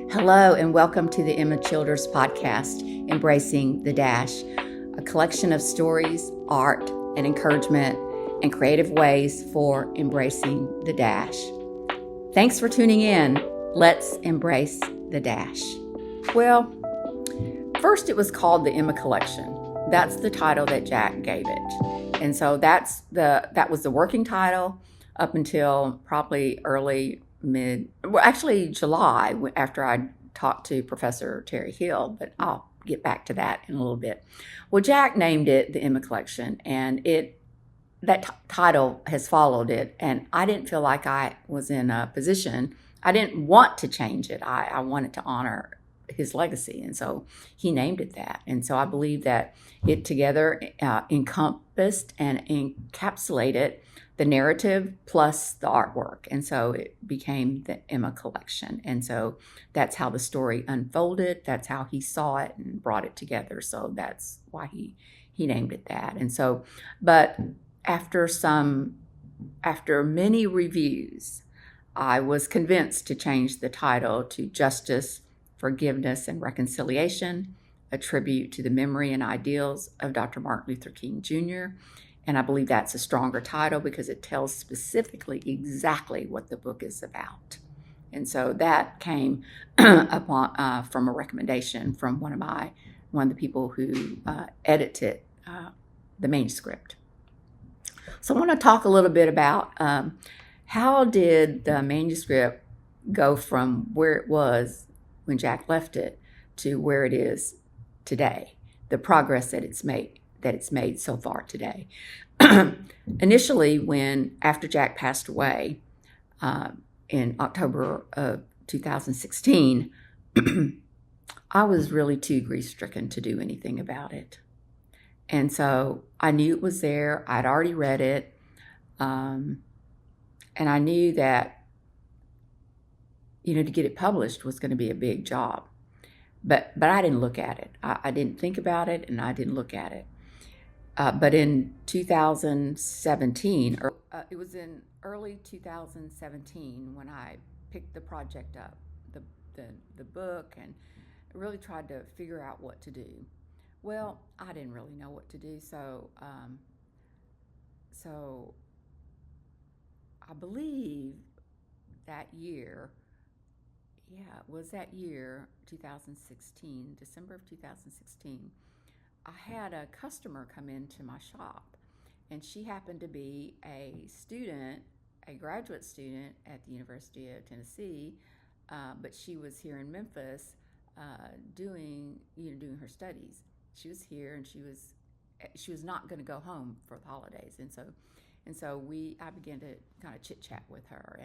Hello, and welcome to the Emma Childers podcast, Embracing the Dash, a collection of stories, art, and encouragement, and creative ways for embracing the dash. Thanks for tuning in. Let's embrace the dash. Well, first it was called the Emma Collection. That's the title that Jack gave it. And so that was the working title up until probably July, after I talked to Professor Terry Hill, but I'll get back to that in a little bit. Well, Jack named it the Emma Collection, and that title has followed it, and I didn't feel like I was in a position. I didn't want to change it. I wanted to honor his legacy, and so he named it that. And so I believe that it together encompassed and encapsulated the narrative plus the artwork, and so it became the Emma Collection. And so that's how the story unfolded. That's how he saw it and brought it together. So that's why he named it that. And so, but after many reviews, I was convinced to change the title to Justice, Forgiveness, and Reconciliation, a tribute to the memory and ideals of Dr. Martin Luther King Jr. And I believe that's a stronger title because it tells specifically exactly what the book is about. And so that came from a recommendation from one of the people who edited the manuscript. So I want to talk a little bit about how did the manuscript go from where it was when Jack left it to where it is today, the progress that it's made so far today. Initially, after Jack passed away in October of 2016, I was really too grief-stricken to do anything about it. And so I knew it was there. I'd already read it. And I knew that, to get it published was going to be a big job. But I didn't look at it. I didn't think about it, and I didn't look at it. But in 2017, it was in early 2017 when I picked the project up, the book, and really tried to figure out what to do. Well, I didn't really know what to do, so I believe that year, it was that year, 2016, December of 2016, I had a customer come into my shop, and she happened to be a graduate student at the University of Tennessee, but she was here in Memphis doing her studies. She was here, and she was not going to go home for the holidays, and so I began to kind of chit chat with her,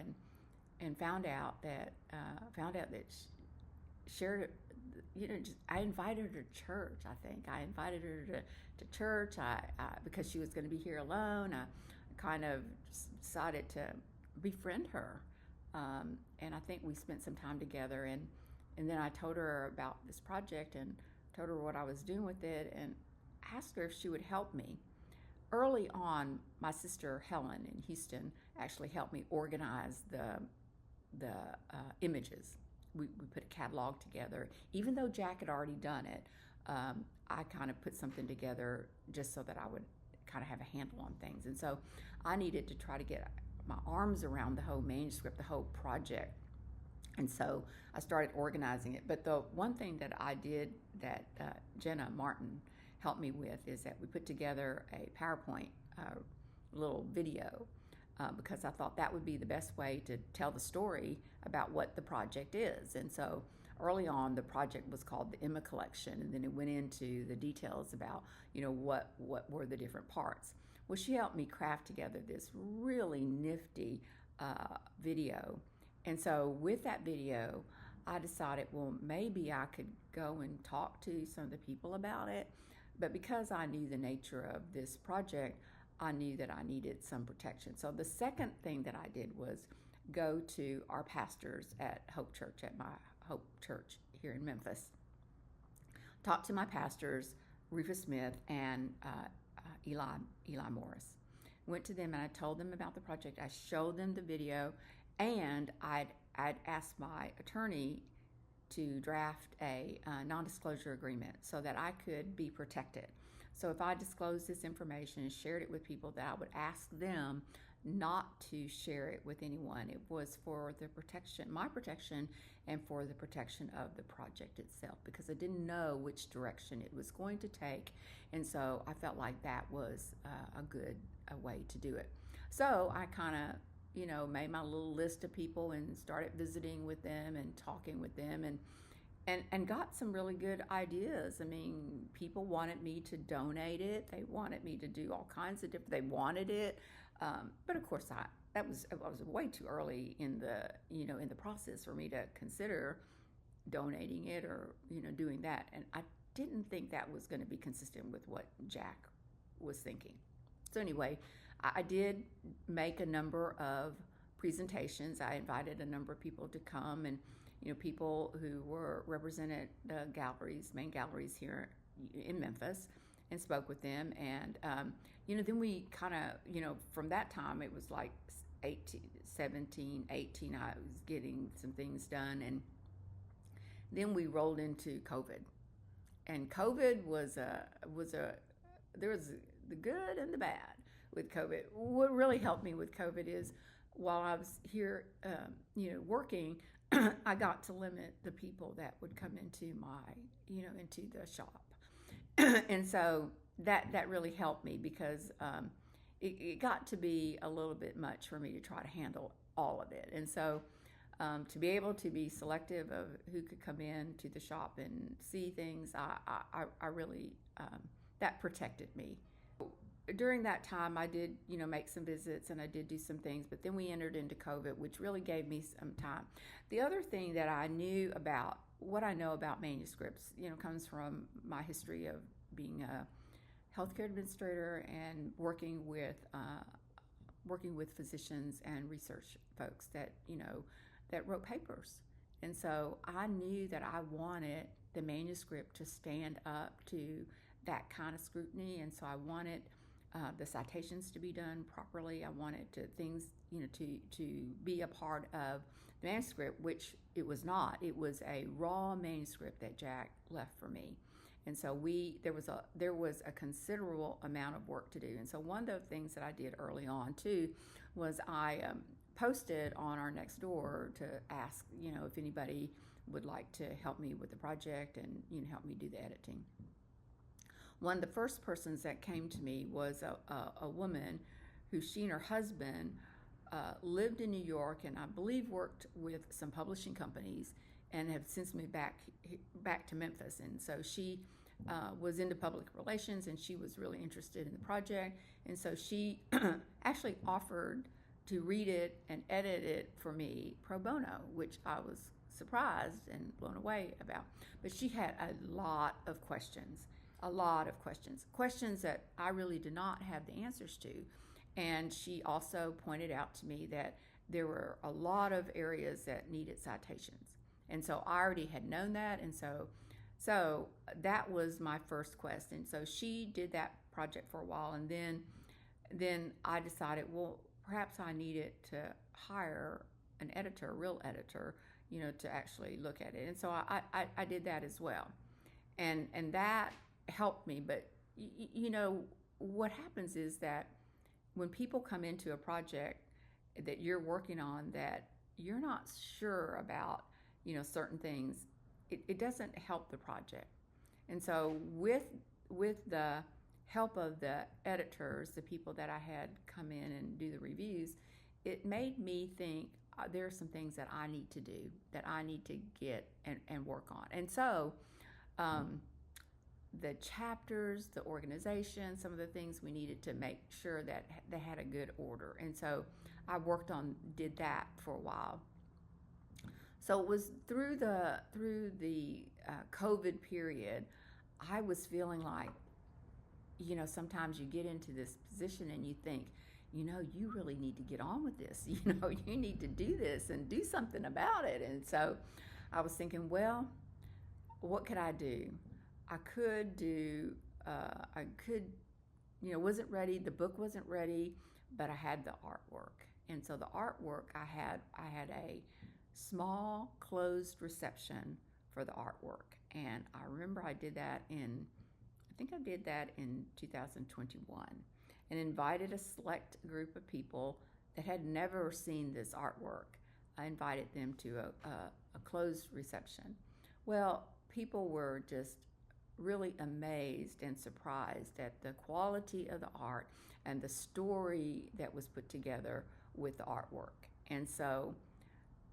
and found out that she shared it. I invited her to church. I think I invited her to church. Because she was going to be here alone. I kind of decided to befriend her, and I think we spent some time together. And then I told her about this project and told her what I was doing with it, and asked her if she would help me. Early on, my sister Helen in Houston actually helped me organize the images. We put a catalog together. Even though Jack had already done it, I kind of put something together just so that I would kind of have a handle on things. And so I needed to try to get my arms around the whole manuscript, the whole project. And so I started organizing it. But the one thing that I did that Jenna Martin helped me with is that we put together a PowerPoint little video because I thought that would be the best way to tell the story about what the project is. And so early on, the project was called the Emma Collection, and then it went into the details about, what were the different parts. Well, she helped me craft together this really nifty video. And so with that video, I decided, well, maybe I could go and talk to some of the people about it. But because I knew the nature of this project, I knew that I needed some protection. So the second thing that I did was go to our pastors at Hope Church, at my Hope Church here in Memphis. Talked to my pastors, Rufus Smith and Eli Morris. Went to them and I told them about the project. I showed them the video, and I'd asked my attorney to draft a non-disclosure agreement so that I could be protected. So if I disclosed this information and shared it with people, that I would ask them not to share it with anyone. It was for the protection, my protection, and for the protection of the project itself, because I didn't know which direction it was going to take. And so I felt like that was a good way to do it. So I kind of, made my little list of people and started visiting with them and talking with them, and got some really good ideas. I mean, people wanted me to donate it. They wanted me to do all kinds of different. They wanted it, but of course, I was way too early in the process for me to consider donating it or doing that. And I didn't think that was going to be consistent with what Jack was thinking. So anyway, I did make a number of presentations. I invited a number of people to come, and people who were represented the main galleries here in Memphis, and spoke with them. And then we kind of, from that time, it was like 17, 18, I was getting some things done. And then we rolled into COVID. And COVID was there was the good and the bad with COVID. What really helped me with COVID is while I was here, working, I got to limit the people that would come into into the shop. And so that really helped me, because it got to be a little bit much for me to try to handle all of it. And so to be able to be selective of who could come in to the shop and see things, I really, that protected me. During that time, I did, make some visits, and I did do some things, but then we entered into COVID, which really gave me some time. The other thing that I knew about, what I know about manuscripts, comes from my history of being a healthcare administrator and working with physicians and research folks that wrote papers. And so I knew that I wanted the manuscript to stand up to that kind of scrutiny, and so I wanted the citations to be done properly. I wanted things, to be a part of the manuscript, which it was not. It was a raw manuscript that Jack left for me, and so there was a considerable amount of work to do. And so one of the things that I did early on too was I posted on our Nextdoor to ask, if anybody would like to help me with the project and help me do the editing. One of the first persons that came to me was a woman who, she and her husband lived in New York, and I believe worked with some publishing companies, and have since moved back to Memphis. And so she was into public relations, and she was really interested in the project. And so she actually offered to read it and edit it for me pro bono, which I was surprised and blown away about. But she had a lot of questions that I really did not have the answers to. And she also pointed out to me that there were a lot of areas that needed citations. And so I already had known that. And so that was my first quest. And so she did that project for a while. And then I decided, well, perhaps I needed to hire an editor, a real editor, to actually look at it. And so I did that as well. And that helped me. But what happens is that when people come into a project that you're working on that you're not sure about, certain things, it doesn't help the project. And so with the help of the editors, the people that I had come in and do the reviews, it made me think there are some things that I need to do, that I need to get and work on. And so the chapters, the organization, some of the things we needed to make sure that they had a good order. And so I did that for a while. So it was through the COVID period, I was feeling like, sometimes you get into this position and you think, you really need to get on with this. You need to do this and do something about it. And so I was thinking, well, what could I do? I could, wasn't ready. The book wasn't ready, but I had the artwork. And so the artwork, I had a small closed reception for the artwork. And I remember I did that I think I did that in 2021, and invited a select group of people that had never seen this artwork. I invited them to a closed reception. Well, people were just really amazed and surprised at the quality of the art and the story that was put together with the artwork. And so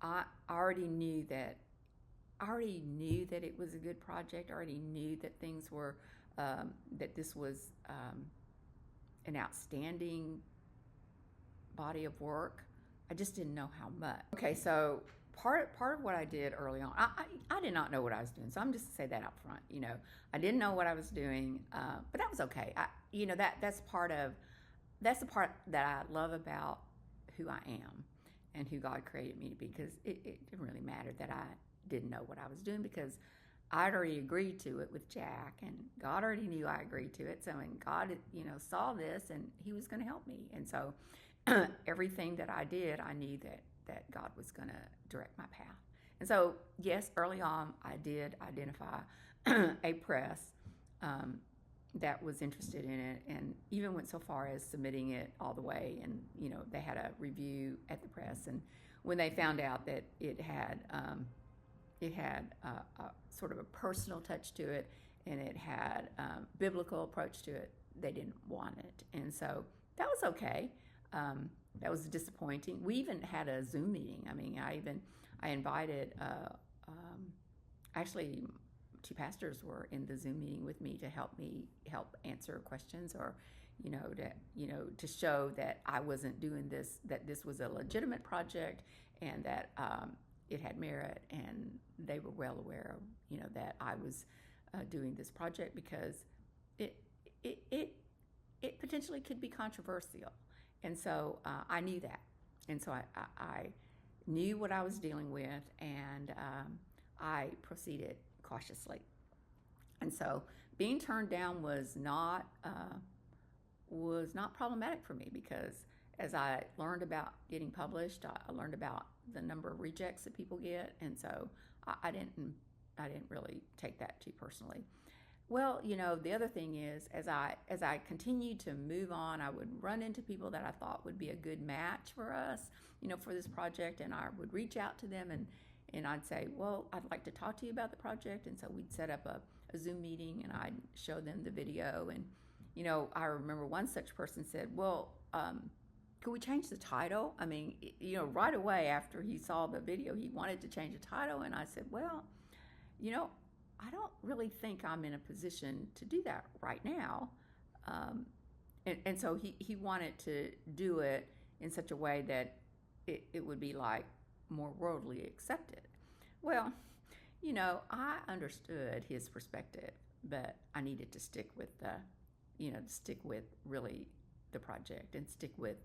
I already knew that it was a good project. I already knew that things were that this was an outstanding body of work. I just didn't know how much. Okay, so part of what I did early on, I did not know what I was doing. So I'm just to say that up front. I didn't know what I was doing, but that was okay. That's the part that I love about who I am and who God created me to be, because it didn't really matter that I didn't know what I was doing, because I'd already agreed to it with Jack, and God already knew I agreed to it. So, and God, saw this, and He was going to help me. And so, everything that I did, I knew that God was going to direct my path. And so, yes, early on, I did identify a press that was interested in it, and even went so far as submitting it all the way. And they had a review at the press, and when they found out that it had a sort of a personal touch to it, and it had biblical approach to it, they didn't want it. And so that was okay. That was disappointing. We even had a Zoom meeting. I mean, I invited, actually, two pastors were in the Zoom meeting with me to help answer questions, or to show that I wasn't doing this, that this was a legitimate project, and that it had merit, and they were well aware of that I was doing this project, because it potentially could be controversial. And so I knew that, and so I knew what I was dealing with, and I proceeded cautiously. And so being turned down was not problematic for me, because as I learned about getting published, I learned about the number of rejects that people get, and so I didn't really take that too personally. Well, the other thing is, as I continued to move on, I would run into people that I thought would be a good match for us, for this project, and I would reach out to them, and I'd say, well, I'd like to talk to you about the project. And so we'd set up a Zoom meeting, and I'd show them the video. And I remember one such person said, well, could we change the title? I mean, right away after he saw the video, he wanted to change the title. And I said, well, I don't really think I'm in a position to do that right now. And so he wanted to do it in such a way that it would be like more worldly accepted. Well, I understood his perspective, but I needed to stick with really the project, and stick with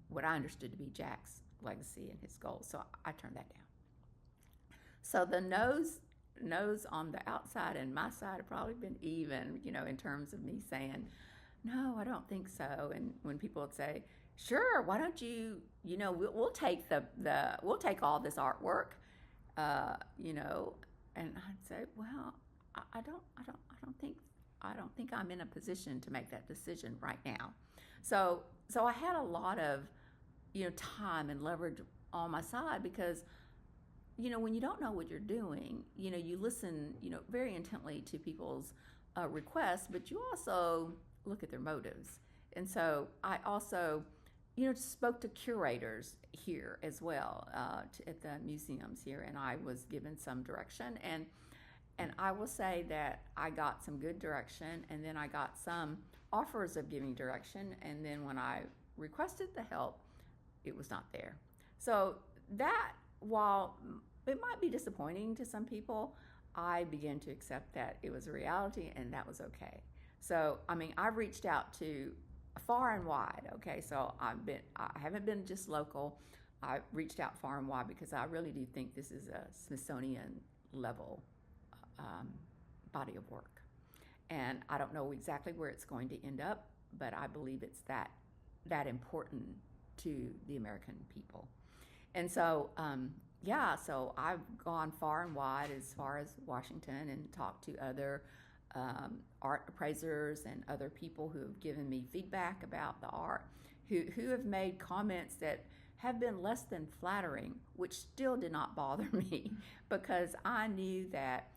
what I understood to be Jack's legacy and his goals. So I turned that down. So the no's on the outside and my side have probably been even, in terms of me saying, no, I don't think so. And when people would say, sure, why don't you, we'll take we'll take all this artwork, and I'd say, well, I don't think I'm in a position to make that decision right now. So I had a lot of, time and leverage on my side, because when you don't know what you're doing, you listen, very intently to people's requests, but you also look at their motives. And so I also, spoke to curators here as well, at the museums here, and I was given some direction. And I will say that I got some good direction, and then I got some offers of giving direction, and then when I requested the help, it was not there. So that, while it might be disappointing to some people, I began to accept that it was a reality, and that was okay. So, I've reached out to far and wide. Okay, so I haven't been just local. I reached out far and wide, because I really do think this is a Smithsonian level body of work, and I don't know exactly where it's going to end up, but I believe it's that important to the American people. And so yeah, so I've gone far and wide as far as Washington and talked to other art appraisers and other people who have given me feedback about the art, who have made comments that have been less than flattering, which still did not bother me because I knew that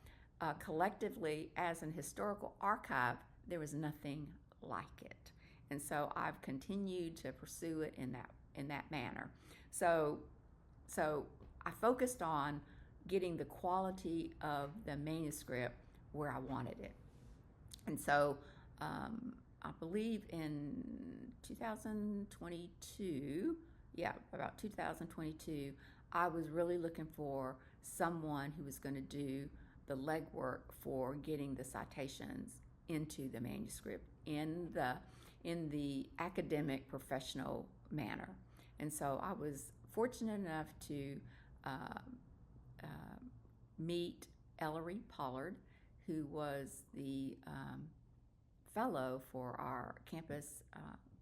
collectively, as an historical archive, there was nothing like it, and so I've continued to pursue it in that manner. So so I focused on getting the quality of the manuscript where I wanted it. And so I believe in 2022, yeah, about 2022, I was really looking for someone who was going to do the legwork for getting the citations into the manuscript in the academic professional manner. And so I was fortunate enough to uh, uh, meet Ellery Pollard, who was the fellow for our campus,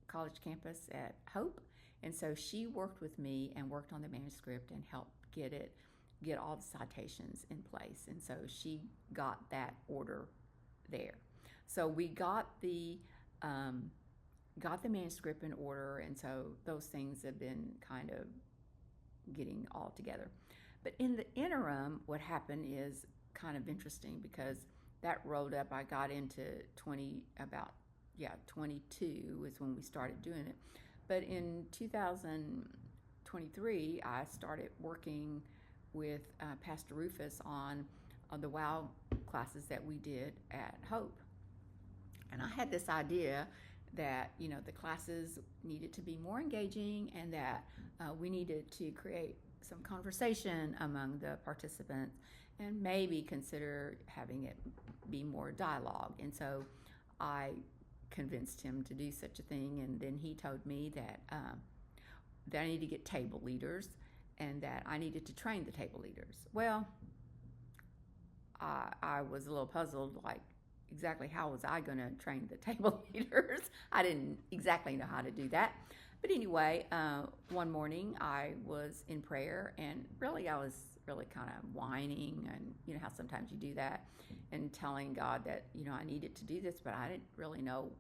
college campus at Hope. And so she worked with me and worked on the manuscript and helped get all the citations in place. And so she got that order there. So we got the manuscript in order, and so those things have been kind of getting all together. But in the interim, what happened is kind of interesting because that rolled up. I got into 22 is when we started doing it. But in 2023, I started working with Pastor Rufus on the WOW classes that we did at Hope. And I had this idea that the classes needed to be more engaging and that we needed to create some conversation among the participants and maybe consider having it be more dialogue. And so I convinced him to do such a thing, and then he told me that I needed to get table leaders and that I needed to train the table leaders. Well, I was a little puzzled, like, exactly how was I going to train the table leaders? I didn't exactly know how to do that. But anyway, one morning I was in prayer, and really I was really kind of whining, and how sometimes you do that, and telling God that I needed to do this, but I didn't really know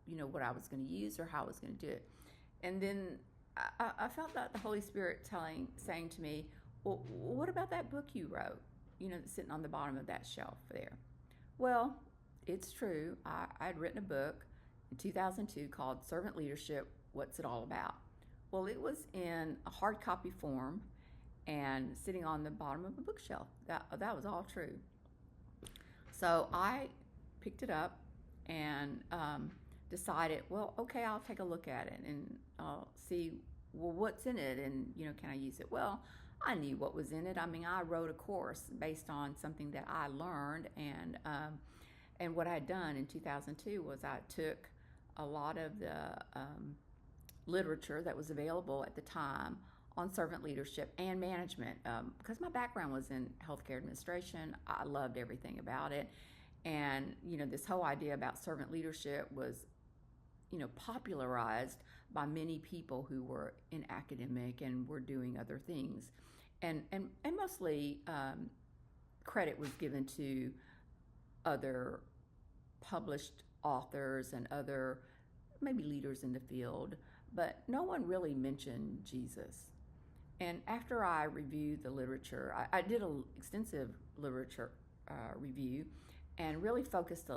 what I was going to use or how I was going to do it. And then I felt that the Holy Spirit saying to me, well, what about that book you wrote, that's sitting on the bottom of that shelf there? Well, it's true. I'd written a book in 2002 called Servant Leadership, What's It All About? Well, it was in a hard copy form and sitting on the bottom of a bookshelf. That was all true. So I picked it up and decided, well, okay, I'll take a look at it and I'll see, well, what's in it, and can I use it? Well, I knew what was in it. I mean, I wrote a course based on something that I learned, and what I had done in 2002 was I took a lot of the literature that was available at the time on servant leadership and management. Because my background was in healthcare administration, I loved everything about it. And, this whole idea about servant leadership was, popularized by many people who were in academic and were doing other things. And mostly credit was given to other published authors and other maybe leaders in the field, but no one really mentioned Jesus. And after I reviewed the literature, I did an extensive literature review and really focused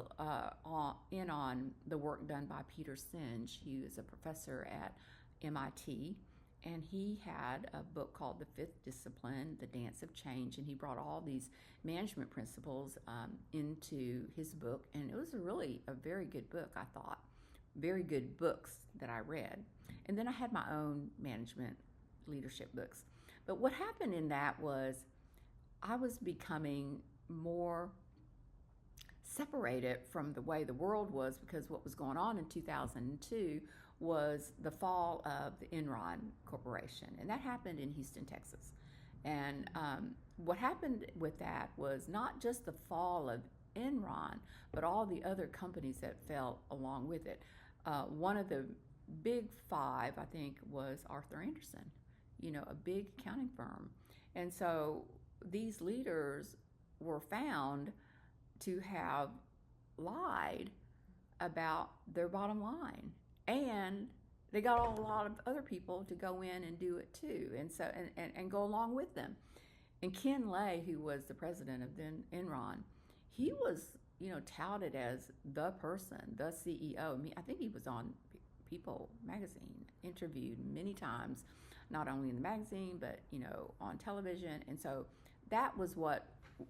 on the work done by Peter Senge. He was a professor at MIT, and he had a book called The Fifth Discipline, The Dance of Change, and he brought all these management principles into his book, and it was really a very good book, I thought. Very good books that I read. And then I had my own management leadership books. But what happened in that was I was becoming more separated from the way the world was, because what was going on in 2002 was the fall of the Enron Corporation, and that happened in Houston, Texas. And what happened with that was not just the fall of Enron, but all the other companies that fell along with it. One of the big five, I think, was Arthur Andersen, a big accounting firm. And so these leaders were found to have lied about their bottom line, and they got a lot of other people to go in and do it too, and so and go along with them. And Ken Lay, who was the president of then Enron, he was touted as the person, the CEO. I mean, I think he was on People magazine, interviewed many times, not only in the magazine but on television. And so that was what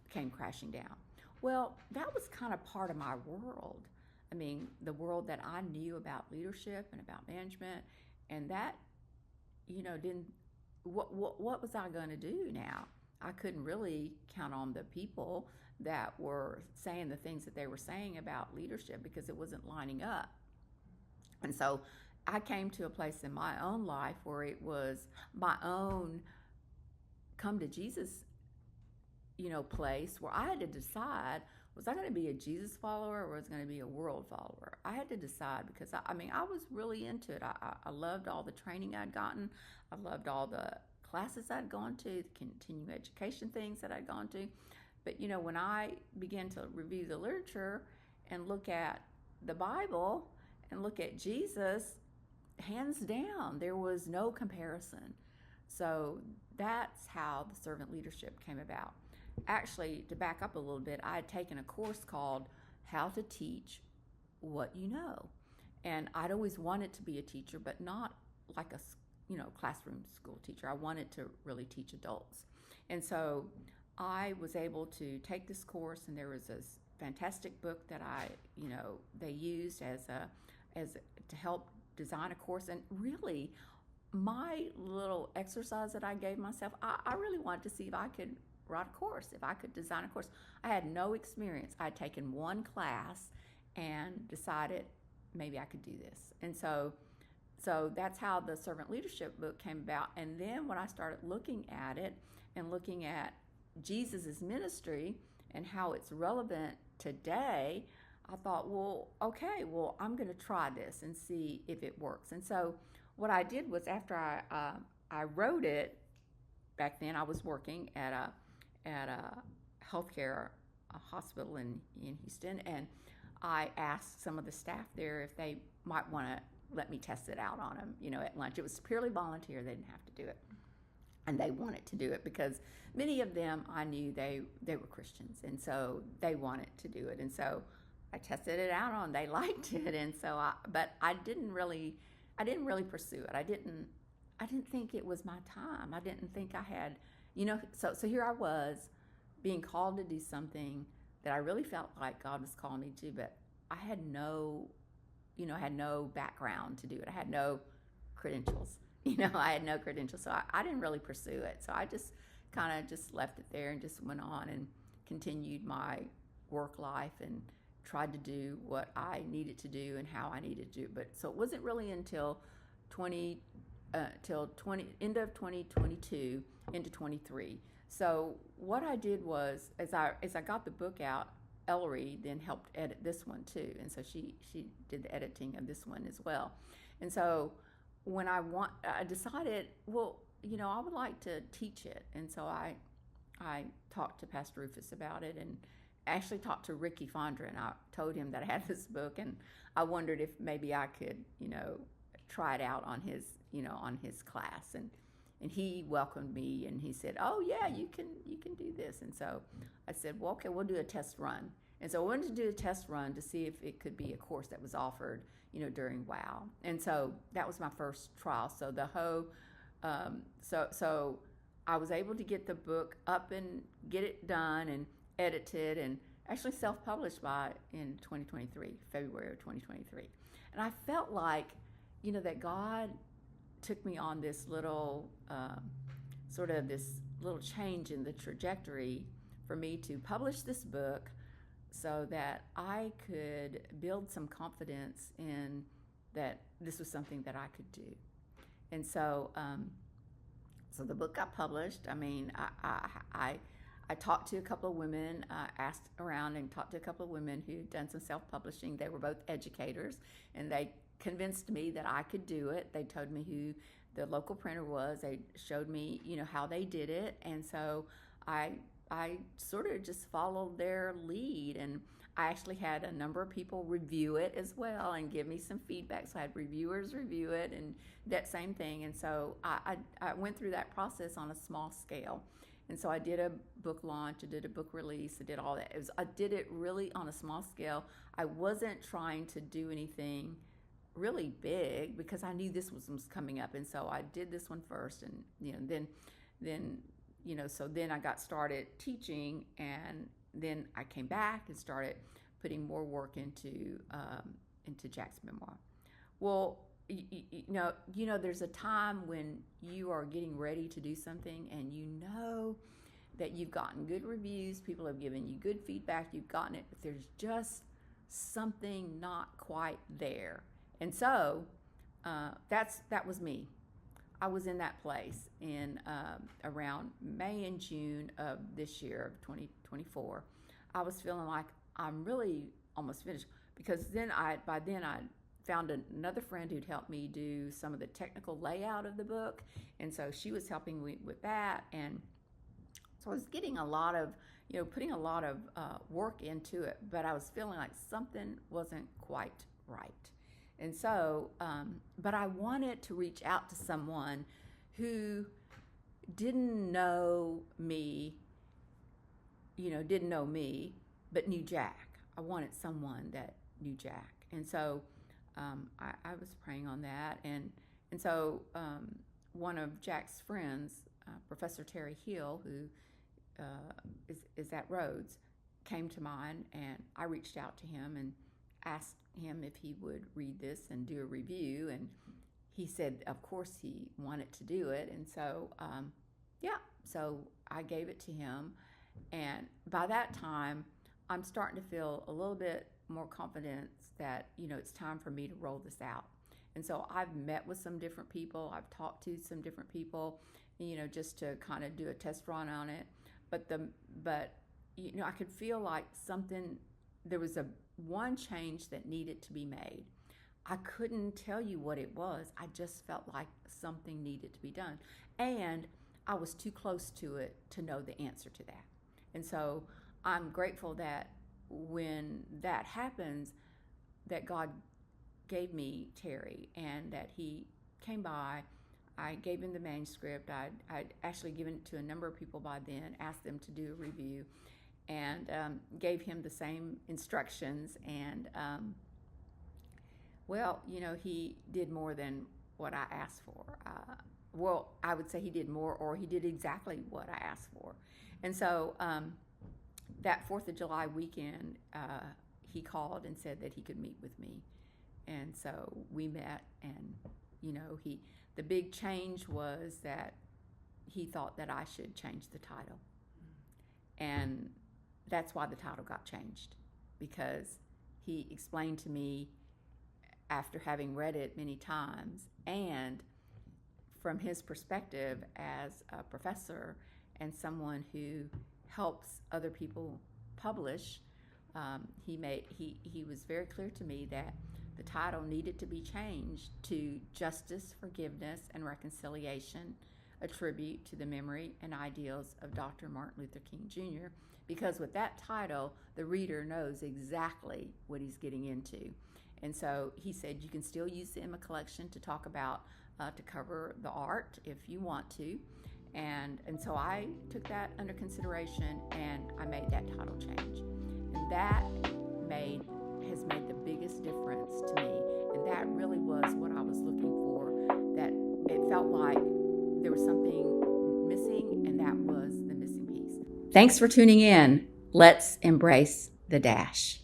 came crashing down. Well, that was kind of part of my world. I mean, the world that I knew about leadership and about management, and that didn't. What was I going to do now? I couldn't really count on the people that were saying the things that they were saying about leadership, because it wasn't lining up. And so I came to a place in my own life where it was my own come to Jesus, place where I had to decide, was I going to be a Jesus follower or was I going to be a world follower? I had to decide, because I was really into it. I loved all the training I'd gotten. I loved all the classes I'd gone to, the continuing education things that I'd gone to. But when I began to review the literature and look at the Bible and look at Jesus, hands down, there was no comparison. So that's how the servant leadership came about. Actually, to back up a little bit, I had taken a course called How to Teach What You Know. And I'd always wanted to be a teacher, but not like a classroom school teacher. I wanted to really teach adults. And so I was able to take this course, and there was this fantastic book that they used as to help design a course. And really, my little exercise that I gave myself, I really wanted to see if I could write a course, if I could design a course. I had no experience. I had taken one class and decided maybe I could do this. And so that's how the servant leadership book came about. And then when I started looking at it and looking at Jesus's ministry and how it's relevant today, I thought, well, okay, I'm going to try this and see if it works. And so what I did was, after I wrote it, back then I was working at a healthcare hospital in Houston, and I asked some of the staff there if they might want to let me test it out on them, at lunch. It was purely volunteer. They didn't have to do it. And they wanted to do it because many of them, I knew they were Christians, and so they wanted to do it. And so I tested it out on. They liked it, and so but I didn't really pursue it. I didn't think it was my time. I didn't think I had, So here I was, being called to do something that I really felt like God was calling me to, but I had no background to do it. I had no credentials. I had no credentials, so I didn't really pursue it. So I just kind of just left it there and just went on and continued my work life and tried to do what I needed to do and how I needed to do it. But so it wasn't really until end of 2022 into 23. So what I did was, as I got the book out, Ellery then helped edit this one too, and so she did the editing of this one as well. And so when I decided, well, I would like to teach it, and so I talked to Pastor Rufus about it, and actually talked to Ricky Fondra, and I told him that I had this book, and I wondered if maybe I could try it out on his class, and he welcomed me, and he said, oh yeah, you can do this. And so I said, well, okay, we'll do a test run. And so I wanted to do a test run to see if it could be a course that was offered during WOW. And so that was my first trial. So so I was able to get the book up and get it done and edited and actually self-published in 2023, February of 2023. And I felt like that God took me on this little this little change in the trajectory for me to publish this book, so that I could build some confidence in that this was something that I could do. And so so the book got published. I mean, I talked to a couple of women, asked around and talked to a couple of women who'd done some self-publishing. They were both educators, and they convinced me that I could do it. They told me who the local printer was. They showed me, how they did it, and so I sort of just followed their lead, and I actually had a number of people review it as well and give me some feedback. So I had reviewers review it and that same thing, and so I went through that process on a small scale. And so I did a book launch, I did a book release, I did all that. I did it really on a small scale. I wasn't trying to do anything really big because I knew this was coming up, and so I did this one first, and then so then I got started teaching, and then I came back and started putting more work into Jack's memoir. Well, there's a time when you are getting ready to do something, and that you've gotten good reviews, people have given you good feedback, you've gotten it, but there's just something not quite there. And so that was me. I was in that place in around May and June of this year of 2024. I was feeling like I'm really almost finished, because by then I found another friend who'd helped me do some of the technical layout of the book, and so she was helping me with that, and so I was getting a lot of putting a lot of work into it, but I was feeling like something wasn't quite right. And so, but I wanted to reach out to someone who didn't know me, but knew Jack. I wanted someone that knew Jack. And so I was praying on that. And so one of Jack's friends, Professor Terry Hill, who is at Rhodes, came to mind, and I reached out to him and asked him if he would read this and do a review, and he said of course he wanted to do it. And so so I gave it to him, and by that time I'm starting to feel a little bit more confidence that it's time for me to roll this out. And so I've met with some different people, I've talked to some different people, just to kind of do a test run on it, but I could feel like there was one change that needed to be made. I couldn't tell you what it was. I just felt like something needed to be done. And I was too close to it to know the answer to that. And so I'm grateful that when that happens, that God gave me Terry, and that he came by. I gave him the manuscript. I'd actually given it to a number of people by then, asked them to do a review, and gave him the same instructions. And he did more than what I asked for. I would say he did more, or he did exactly what I asked for. And so that 4th of July weekend, he called and said that he could meet with me. And so we met, and the big change was that he thought that I should change the title. And that's why the title got changed, because he explained to me, after having read it many times, and from his perspective as a professor and someone who helps other people publish, he was very clear to me that the title needed to be changed to Justice, Forgiveness, and Reconciliation, a tribute to the memory and ideals of Dr. Martin Luther King Jr., because with that title, the reader knows exactly what he's getting into. And so he said, you can still use the Emma collection to talk about, to cover the art if you want to. And so I took that under consideration, and I made that title change. And that has made the biggest difference to me. And that really was what I was looking for, that it felt like there was something missing, and that was the missing piece. Thanks for tuning in. Let's embrace the dash.